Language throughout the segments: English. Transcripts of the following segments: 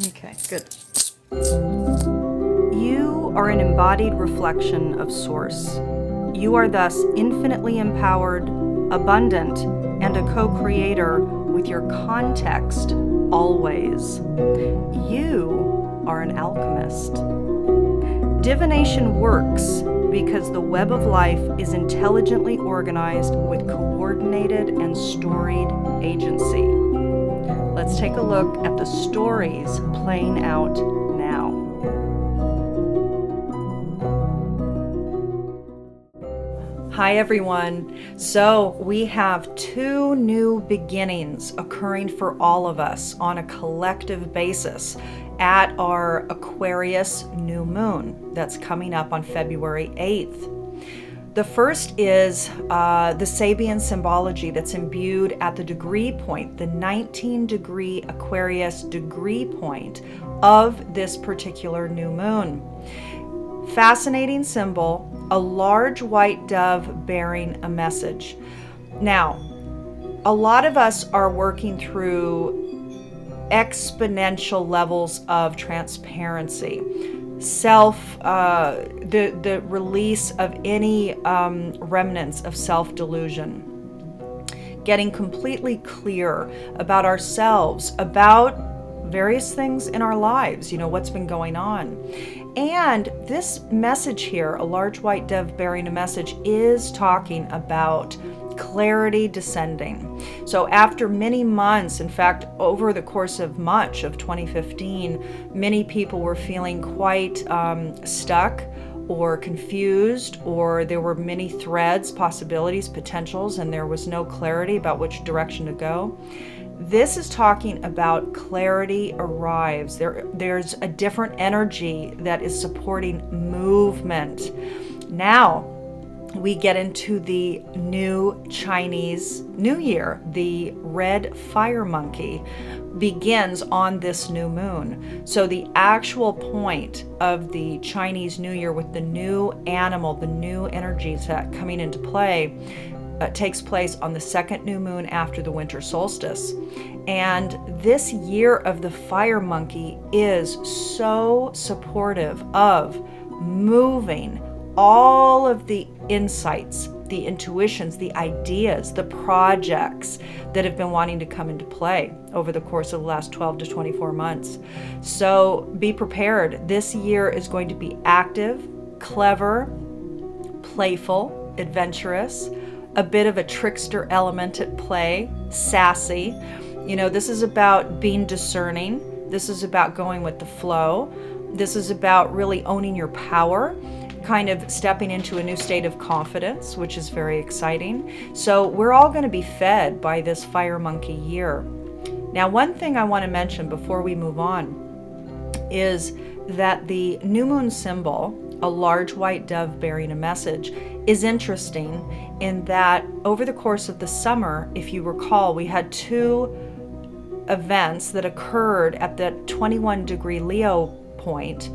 Okay, good. You are an embodied reflection of Source. You are thus infinitely empowered, abundant, and a co-creator with your context always. You are an alchemist. Divination works because the web of life is intelligently organized with coordinated and storied agency. Let's take a look at the stories playing out now. Hi everyone. So we have two new beginnings occurring for all of us on a collective basis at our Aquarius new moon that's coming up on February 8th. The first is the Sabian Symbology that's imbued at the degree point, the 19-degree Aquarius degree point of this particular new moon. Fascinating symbol, a large white dove bearing a message. Now, a lot of us are working through exponential levels of transparency, the release of any remnants of self-delusion, getting completely clear about ourselves, about various things in our lives, what's been going on. And this message here, a large white dove bearing a message, is talking about clarity descending. So after many months, in fact, over the course of much of 2015, many people were feeling quite stuck or confused, or there were many threads, possibilities, potentials, and there was no clarity about which direction to go. This is talking about clarity arrives. There's a different energy that is supporting movement. Now, we get into the new Chinese New Year. The red fire monkey begins on this new moon. So the actual point of the Chinese New Year with the new animal, the new energies that coming into play, takes place on the second new moon after the winter solstice. And this year of the fire monkey is so supportive of moving all of the insights, the intuitions, the ideas, the projects that have been wanting to come into play over the course of the last 12 to 24 months. So be prepared. This year is going to be active, clever, playful, adventurous, a bit of a trickster element at play, sassy. This is about being discerning. This is about going with the flow. This is about really owning your power, kind of stepping into a new state of confidence, which is very exciting. So we're all going to be fed by this fire monkey year. Now, one thing I want to mention before we move on is that the new moon symbol, a large white dove bearing a message, is interesting in that over the course of the summer, if you recall, we had two events that occurred at the 21-degree Leo point,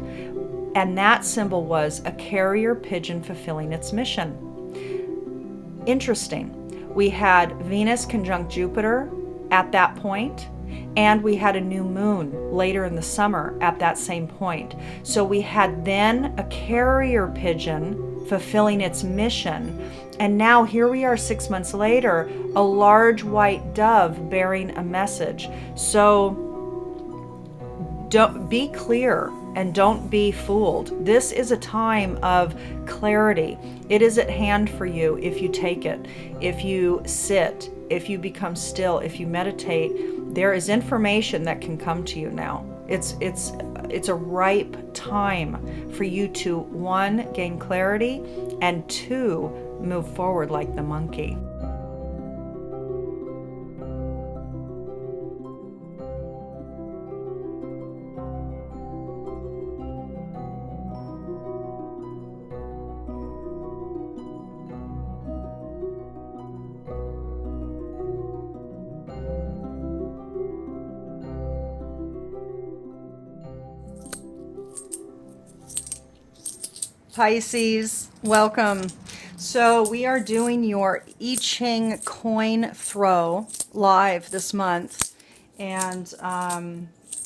and that symbol was a carrier pigeon fulfilling its mission. Interesting. We had Venus conjunct Jupiter at that point, and we had a new moon later in the summer at that same point. So we had then a carrier pigeon fulfilling its mission, and now here we are 6 months later, a large white dove bearing a message. So don't be clear and don't be fooled. This is a time of clarity. It is at hand for you if you take it, if you sit, if you become still, if you meditate. There is information that can come to you now. It's a ripe time for you to, one, gain clarity, and two, move forward like the monkey. Pisces, welcome. So we are doing your I Ching coin throw live this month. And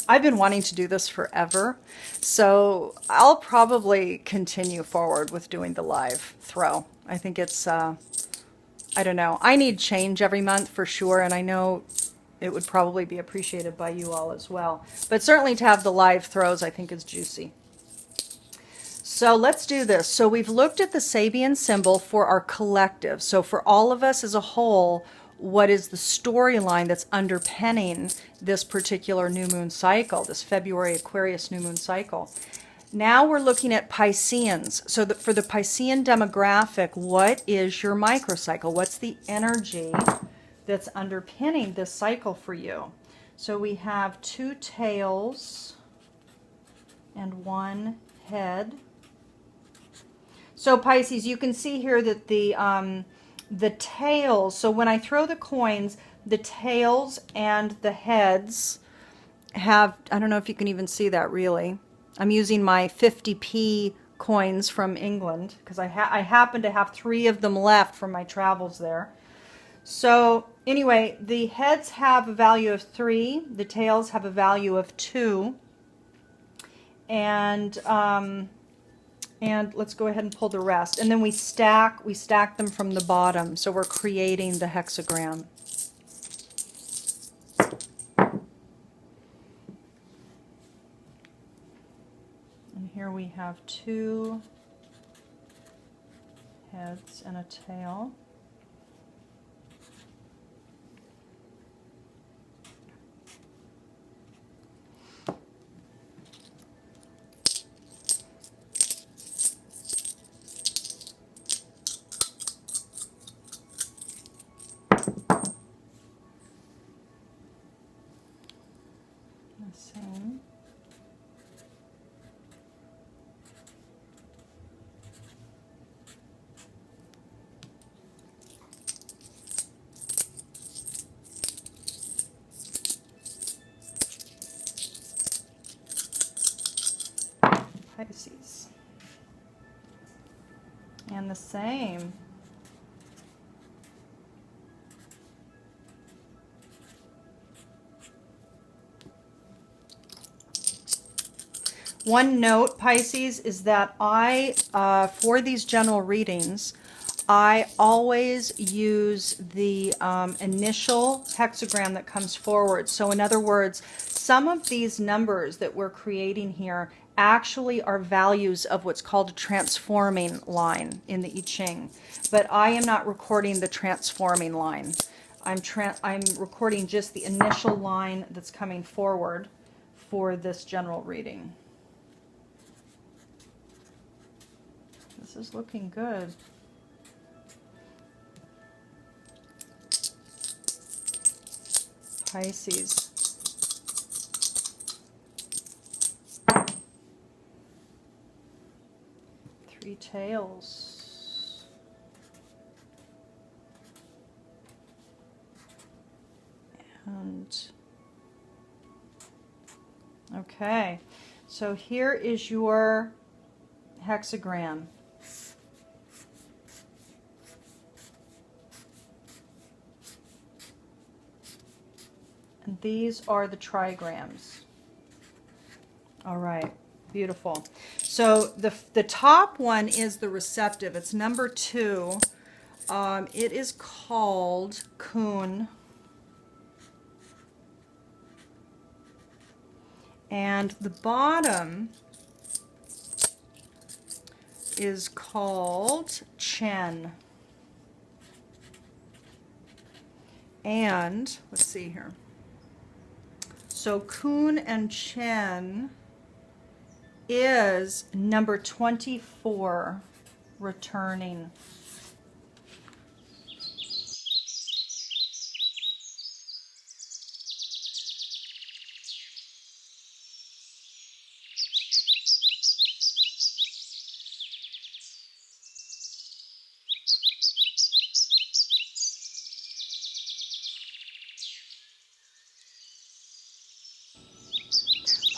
I've been wanting to do this forever, so I'll probably continue forward with doing the live throw. I think it's, I don't know. I need change every month for sure, and I know it would probably be appreciated by you all as well. But certainly to have the live throws, I think is juicy. So let's do this. So we've looked at the Sabian symbol for our collective. So for all of us as a whole, what is the storyline that's underpinning this particular new moon cycle, this February Aquarius new moon cycle? Now we're looking at Pisceans. So for the Piscean demographic, what is your microcycle? What's the energy that's underpinning this cycle for you? So we have 2 tails and 1 head. So Pisces, you can see here that the tails, so when I throw the coins, the tails and the heads have, I don't know if you can even see that really. I'm using my 50p coins from England because I happen to have 3 of them left from my travels there. So anyway, the heads have a value of 3, the tails have a value of 2, and let's go ahead and pull the rest. And then we stack them from the bottom. So we're creating the hexagram. And here we have 2 heads and a tail. Same. Pisces. And the same. One note, Pisces, is that for these general readings, I always use the initial hexagram that comes forward. So in other words, some of these numbers that we're creating here actually are values of what's called a transforming line in the I Ching. But I am not recording the transforming line. I'm recording just the initial line that's coming forward for this general reading. This is looking good. Pisces. Three tails. And okay, so here is your hexagram. And these are the trigrams. All right, beautiful. So the top one is the receptive. It's number 2. It is called Kun. And the bottom is called Chen. And let's see here. So Kun and Chen is number 24, returning.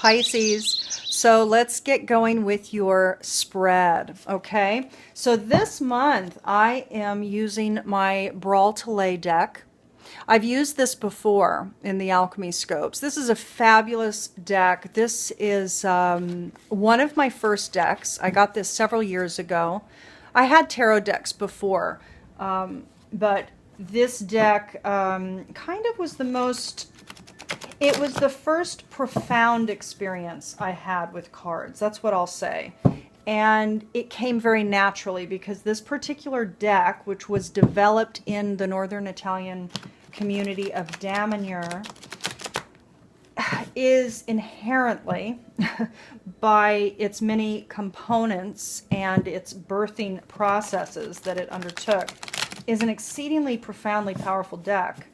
Pisces, so let's get going with your spread, okay? So this month I am using my Bral Talej deck. I've used this before in the Alchemy scopes. This is a fabulous deck. This is one of my first decks. I got this several years ago. I had tarot decks before, but this deck kind of was the most, it was the first profound experience I had with cards. That's what I'll say. And it came very naturally because this particular deck, which was developed in the Northern Italian community of Damier, is inherently, by its many components and its birthing processes that it undertook, is an exceedingly profoundly powerful deck.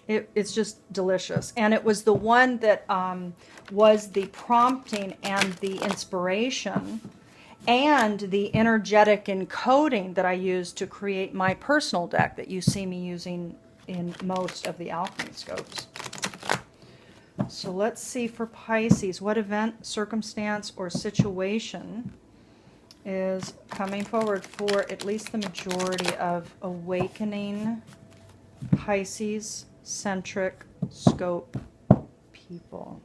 It's just delicious. And it was the one that was the prompting and the inspiration and the energetic encoding that I used to create my personal deck that you see me using in most of the Alchemy scopes. So let's see for Pisces, what event, circumstance, or situation is coming forward for at least the majority of awakening Pisces-centric scope people.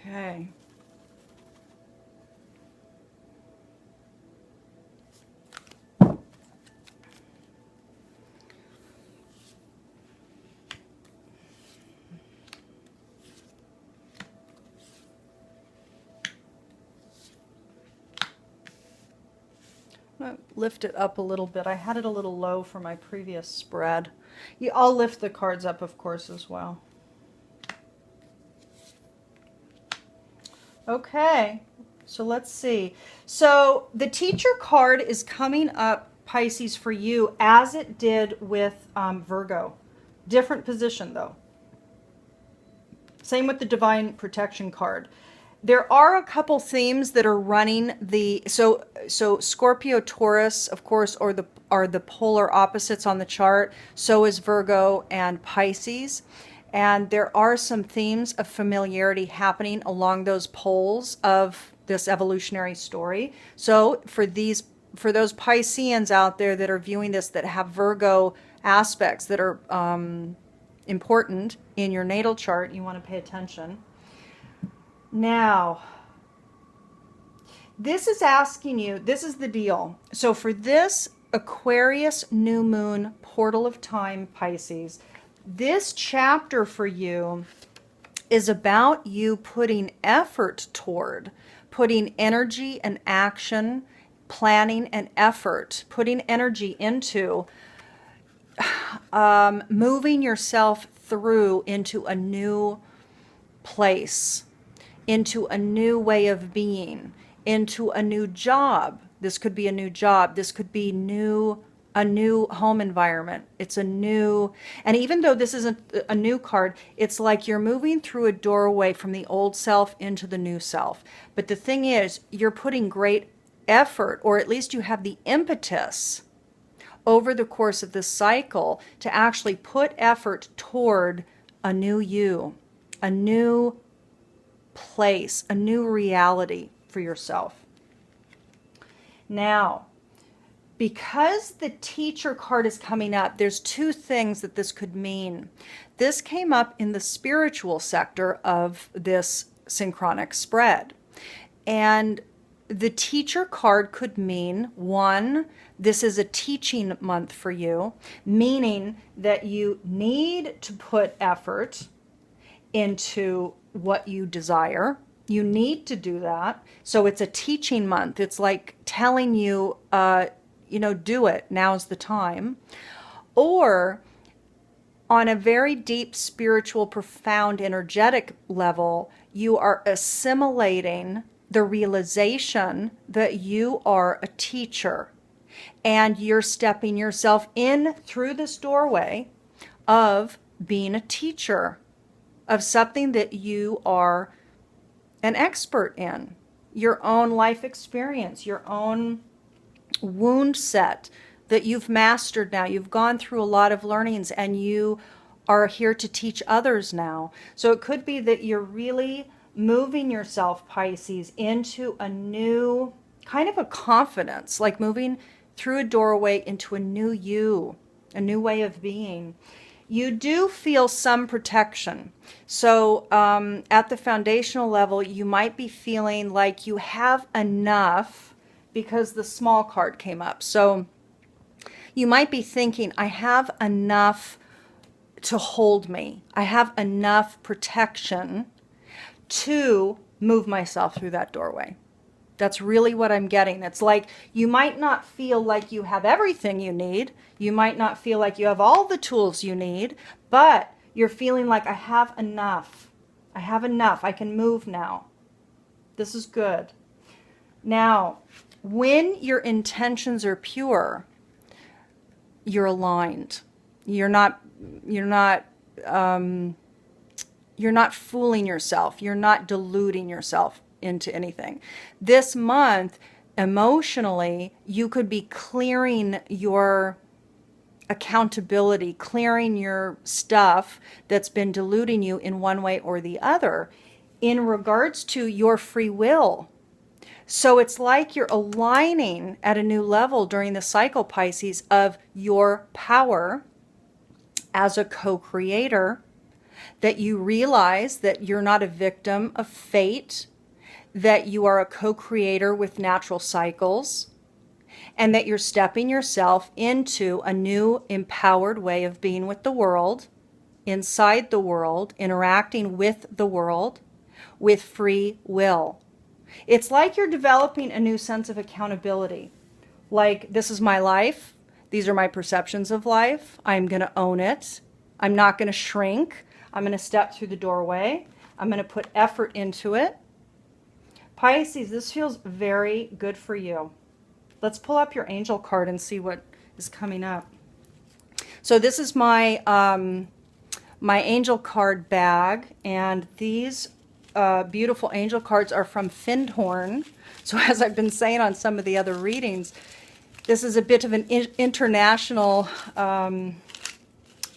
Okay. I'm going to lift it up a little bit. I had it a little low for my previous spread. I'll lift the cards up, of course, as well. Okay, so let's see. So the teacher card is coming up, Pisces, for you as it did with Virgo. Different position, though. Same with the divine protection card. There are a couple themes that are running the so Scorpio, Taurus, of course, are the polar opposites on the chart. So is Virgo and Pisces. And there are some themes of familiarity happening along those poles of this evolutionary story. So for those Pisceans out there that are viewing this that have Virgo aspects that are important in your natal chart, you want to pay attention. Now, this is asking you, this is the deal. So for this Aquarius new moon portal of time, Pisces, this chapter for you is about you putting effort toward, putting energy and action, planning and effort, putting energy into moving yourself through into a new place, into a new way of being, into a new job. This could be a new job. This could be a new home environment. It's a new, and even though this isn't a new card, it's like you're moving through a doorway from the old self into the new self. But the thing is, you're putting great effort, or at least you have the impetus over the course of this cycle to actually put effort toward a new you, a new place, a new reality for yourself. Now, because the teacher card is coming up, there's two things that this could mean. This came up in the spiritual sector of this synchronic spread. And the teacher card could mean, one, this is a teaching month for you, meaning that you need to put effort into what you desire. You need to do that. So it's a teaching month. It's like telling you, do it. Now's the time. Or on a very deep spiritual, profound, energetic level, you are assimilating the realization that you are a teacher. And you're stepping yourself in through this doorway of being a teacher of something that you are an expert in, your own life experience, your own wound set that you've mastered now. You've gone through a lot of learnings and you are here to teach others now. So it could be that you're really moving yourself, Pisces, into a new kind of a confidence, like moving through a doorway into a new you, a new way of being. You do feel some protection. So at the foundational level, you might be feeling like you have enough, because the small card came up. So you might be thinking, I have enough to hold me. I have enough protection to move myself through that doorway. That's really what I'm getting. It's like you might not feel like you have everything you need. You might not feel like you have all the tools you need, but you're feeling like I have enough. I have enough. I can move now. This is good. Now, when your intentions are pure, you're aligned. You're not fooling yourself. You're not deluding yourself into anything. This month, emotionally, you could be clearing your accountability, clearing your stuff that's been deluding you in one way or the other in regards to your free will. So it's like you're aligning at a new level during the cycle, Pisces, of your power as a co-creator, that you realize that you're not a victim of fate, that you are a co-creator with natural cycles, and that you're stepping yourself into a new empowered way of being with the world, inside the world, interacting with the world, with free will. It's like you're developing a new sense of accountability. Like, this is my life. These are my perceptions of life. I'm going to own it. I'm not going to shrink. I'm going to step through the doorway. I'm going to put effort into it. Pisces, this feels very good for you. Let's pull up your angel card and see what is coming up. So this is my my angel card bag, and these beautiful angel cards are from Findhorn. So as I've been saying on some of the other readings, this is a bit of an international,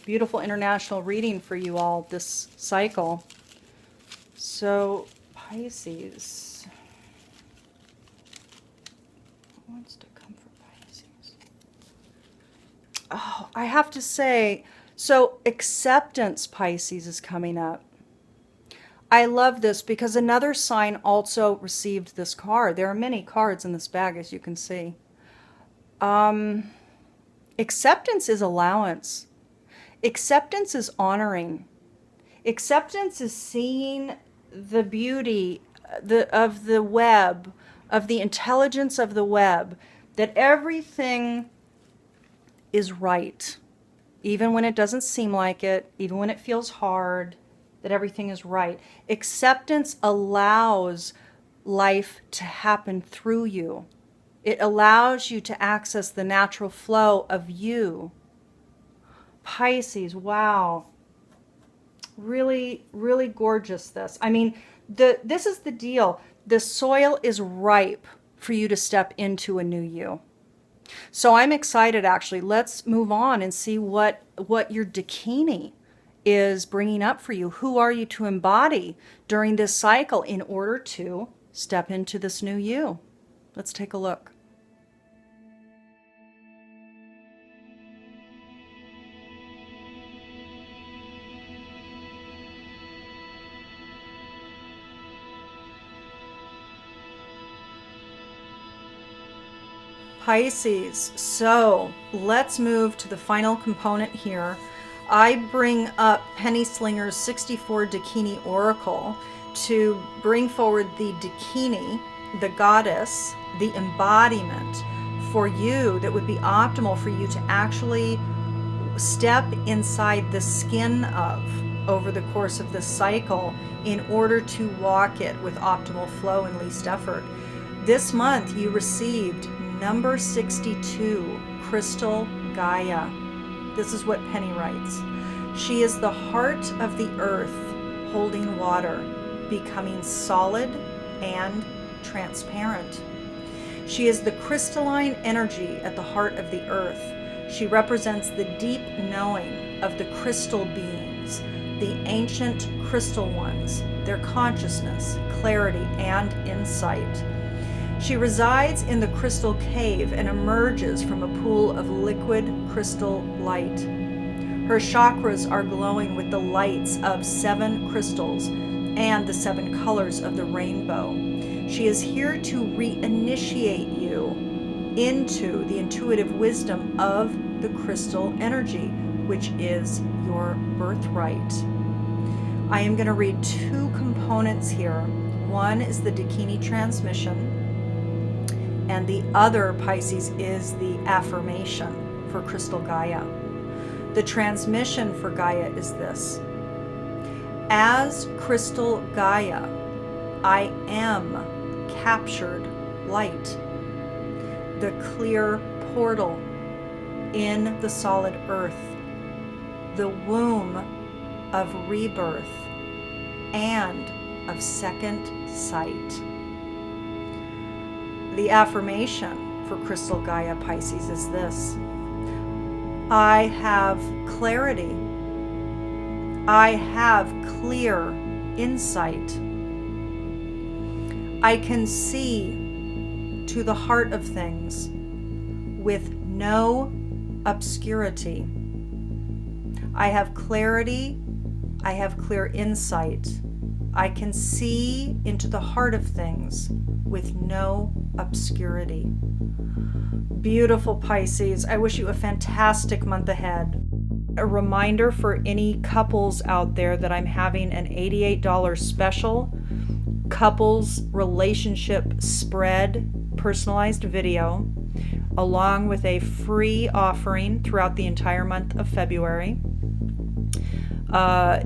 beautiful international reading for you all this cycle. So Pisces, who wants to come for Pisces? Oh, I have to say, so acceptance, Pisces, is coming up. I love this because another sign also received this card. There are many cards in this bag, as you can see. Acceptance is allowance. Acceptance is honoring. Acceptance is seeing the beauty of the web, of the intelligence of the web, that everything is right. Even when it doesn't seem like it, even when it feels hard, that everything is right. Acceptance allows life to happen through you. It allows you to access the natural flow of you. Pisces, wow. Really, really gorgeous this. I mean, this is the deal. The soil is ripe for you to step into a new you. So I'm excited, actually. Let's move on and see what your Dakini is bringing up for you. Who are you to embody during this cycle in order to step into this new you? Let's take a look. Pisces, so let's move to the final component here. I bring up Penny Slinger's 64 Dakini Oracle to bring forward the Dakini, the goddess, the embodiment for you that would be optimal for you to actually step inside the skin of over the course of this cycle in order to walk it with optimal flow and least effort. This month you received Number 62, Crystal Gaia. This is what Penny writes. She is the heart of the earth, holding water, becoming solid and transparent. She is the crystalline energy at the heart of the earth. She represents the deep knowing of the crystal beings, the ancient crystal ones, their consciousness, clarity, and insight. She resides in the crystal cave and emerges from a pool of liquid crystal light. Her chakras are glowing with the lights of 7 crystals and the 7 colors of the rainbow. She is here to reinitiate you into the intuitive wisdom of the crystal energy, which is your birthright. I am going to read 2 components here. One is the Dakini transmission, and the other, Pisces, is the affirmation for Crystal Gaia. The transmission for Gaia is this. As Crystal Gaia, I am captured light, the clear portal in the solid earth, the womb of rebirth and of second sight. The affirmation for Crystal Gaia, Pisces, is this. I have clarity. I have clear insight. I can see to the heart of things with no obscurity. I have clarity. I have clear insight. I can see into the heart of things with no obscurity. Beautiful Pisces. I wish you a fantastic month ahead. A reminder for any couples out there that I'm having an $88 special couples relationship spread personalized video, along with a free offering throughout the entire month of February.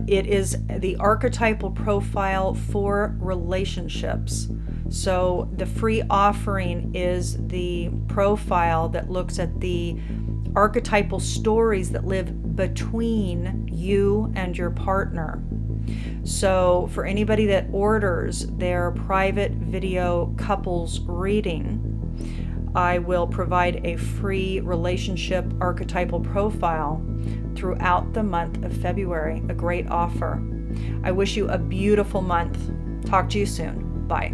It is the archetypal profile for relationships. So the free offering is the profile that looks at the archetypal stories that live between you and your partner. So for anybody that orders their private video couples reading, I will provide a free relationship archetypal profile throughout the month of February. A great offer. I wish you a beautiful month. Talk to you soon. Bye.